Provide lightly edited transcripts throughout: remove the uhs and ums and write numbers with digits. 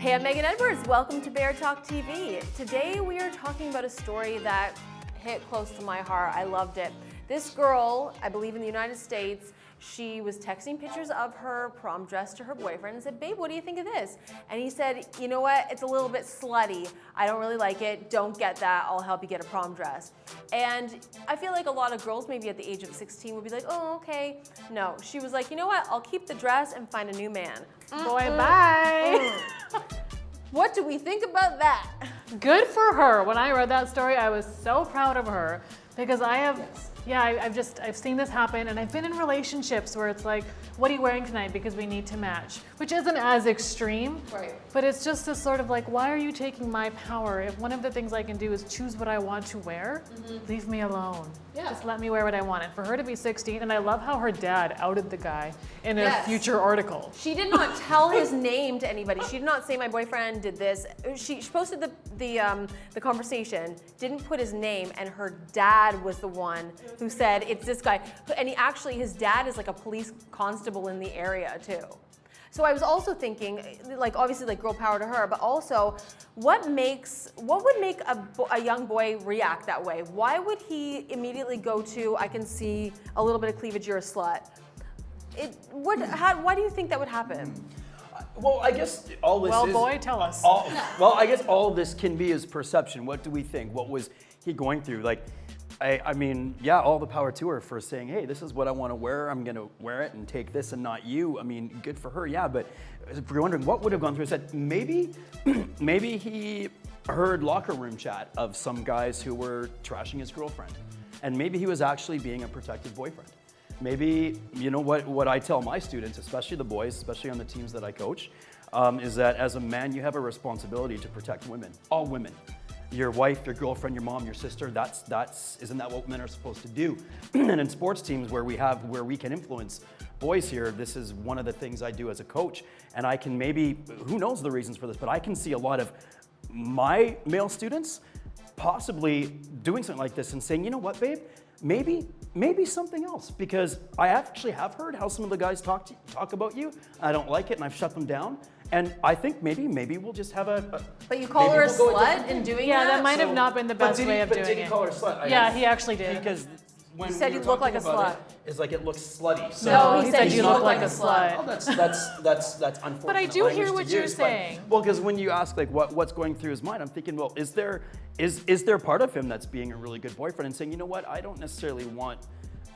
Hey, I'm Megan Edwards. Welcome to Bear Talk TV. Today we are talking about a story that hit close to my heart. I loved it. This girl, I believe in the United States, she was texting pictures of her prom dress to her boyfriend and said, babe, what do you think of this? And he said, you know what, it's a little bit slutty. I don't really like it. Don't get that. I'll help you get a prom dress. And I feel like a lot of girls maybe at the age of 16 would be like, oh, okay. No, she was like, you know what, I'll keep the dress and find a new man. Boy, bye. What do we think about that? Good for her. When I read that story, I was so proud of her because I've seen this happen, and I've been in relationships where it's like, what are you wearing tonight? Because we need to match, which isn't as extreme, right? But it's just this sort of like, why are you taking my power? If one of the things I can do is choose what I want to wear, leave me alone. Yeah. Just let me wear what I want. And for her to be 16, and I love how her dad outed the guy in a future article. She did not tell his name to anybody. She did not say my boyfriend did this. She posted the conversation, didn't put his name, and her dad was the one who said it's this guy. And his dad is like a police constable in the area too. So I was also thinking, like, obviously, like, girl power to her, but also, what would make a young boy react that way? Why would he immediately go to, I can see a little bit of cleavage, you're a slut? Why do you think that would happen? Well, I guess all this Well, boy, tell us. I guess all this can be is perception. What do we think? What was he going through? Like, I mean, yeah, all the power to her for saying, hey, this is what I want to wear. I'm going to wear it and take this and not you. I mean, good for her, yeah. But if you're wondering what would have gone through his head, maybe he heard locker room chat of some guys who were trashing his girlfriend. And maybe he was actually being a protective boyfriend. Maybe, you know what I tell my students, especially the boys, especially on the teams that I coach, is that as a man, you have a responsibility to protect women, all women. Your wife, your girlfriend, your mom, your sister, isn't that what men are supposed to do? And in sports teams where we can influence boys here, this is one of the things I do as a coach. And I can who knows the reasons for this, but I can see a lot of my male students possibly doing something like this and saying, you know what, babe, maybe something else, because I actually have heard how some of the guys talk about you. I don't like it and I've shut them down. And I think maybe we'll just have a But you call her a slut in doing that? Yeah, that might have not been the best way of doing it. Did he call her a slut? Yeah, he actually did. Because when he said you look like a slut. It's like it looks slutty. So No, he said you look like a slut. Oh, that's unfortunate. But I do hear what you're saying. Well, because when you ask like what's going through his mind, I'm thinking, well, is there part of him that's being a really good boyfriend and saying, you know what, I don't necessarily want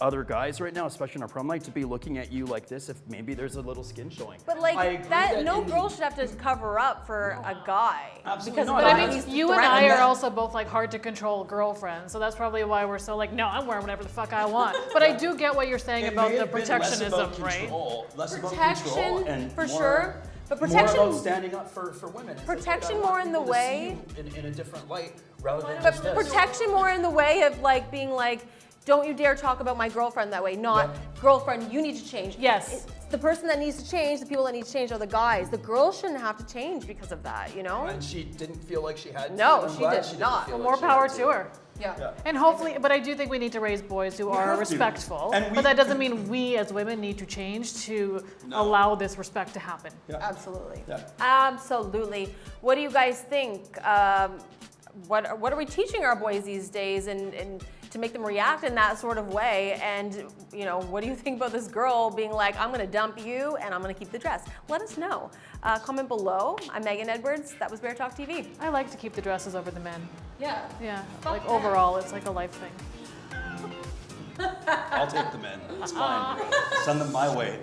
other guys right now, especially on our prom night, to be looking at you like this if maybe there's a little skin showing. But like that no girl should have to cover up for a guy. Absolutely because not. But of I the way mean, he's you and I are threatened. also both like hard to control girlfriends, so that's probably why we're so like, no, I'm wearing whatever the fuck I want. But I do get what you're saying about the protectionism, right? Less about Protection, control and for more, sure. But protection, more about standing up for women. It's protection like, I more want in the people to see way. you in a different light rather than but just this. protection more in the way of like being like, don't you dare talk about my girlfriend that way. Not girlfriend, you need to change. Yes. The person that needs to change, the people that need to change are the guys. The girls shouldn't have to change because of that, you know? And she didn't feel like she had to. No, I'm she glad did didn't not. feel like More she power had to her. Yeah. And hopefully, but I do think we need to raise boys who are have to. respectful. And But that doesn't mean we as women need to change to allow this respect to happen. Yeah. Absolutely. Yeah. Absolutely. What do you guys think? What are we teaching our boys these days and to make them react in that sort of way? And, you know, what do you think about this girl being like, I'm going to dump you and I'm going to keep the dress? Let us know. Comment below. I'm Megan Edwards. That was Bear Talk TV. I like to keep the dresses over the men. Yeah. Yeah, like overall, it's like a life thing. I'll take the men. It's fine. Send them my way.